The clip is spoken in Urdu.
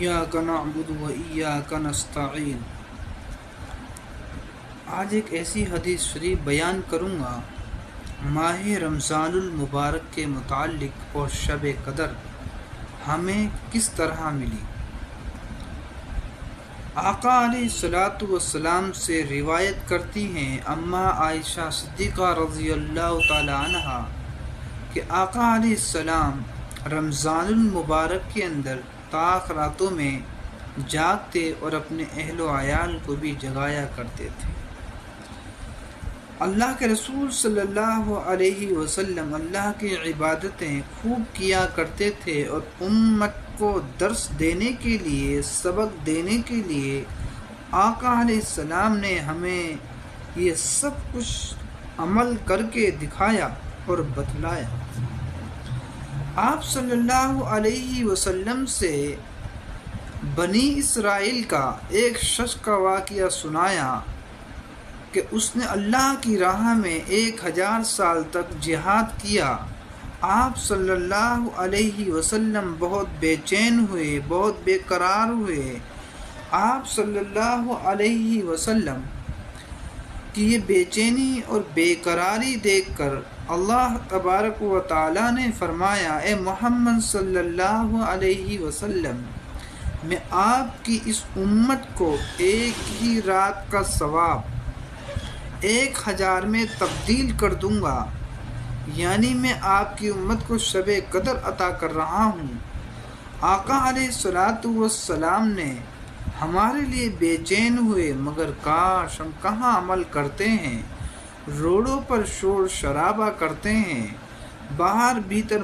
ایاک نعبد و ایاک نستعین۔ آج ایک ایسی حدیث شریف بیان کروں گا ماہ رمضان المبارک کے متعلق اور شب قدر ہمیں کس طرح ملی۔ آقا علیہ الصلاۃ والسلام سے روایت کرتی ہیں اماں عائشہ صدیقہ رضی اللہ تعالی عنہا کہ آقا علیہ السلام رمضان المبارک کے اندر طاق راتوں میں جاگتے اور اپنے اہل و عیال کو بھی جگایا کرتے تھے۔ اللہ کے رسول صلی اللہ علیہ وسلم اللہ کی عبادتیں خوب کیا کرتے تھے اور امت کو درس دینے کے لیے، سبق دینے کے لیے آقا علیہ السلام نے ہمیں یہ سب کچھ عمل کر کے دکھایا اور بتلایا۔ آپ صلی اللہ علیہ وسلم سے بنی اسرائیل کا ایک شخص کا واقعہ سنایا کہ اس نے اللہ کی راہ میں 1000 سال تک جہاد کیا۔ آپ صلی اللہ علیہ وسلم بہت بے چین ہوئے، بہت بے قرار ہوئے۔ آپ صلی اللہ علیہ وسلم کی یہ بے چینی اور بے قراری دیکھ کر اللہ تبارک و تعالی نے فرمایا، اے محمد صلی اللہ علیہ وسلم، میں آپ کی اس امت کو ایک ہی رات کا ثواب 1000 میں تبدیل کر دوں گا، یعنی میں آپ کی امت کو شب قدر عطا کر رہا ہوں۔ آقا علیہ الصلاۃ والسلام نے ہمارے لیے بے چین ہوئے، مگر کاش ہم کہاں عمل کرتے ہیں، روڈوں پر شور شرابہ کرتے ہیں، باہر بھیتر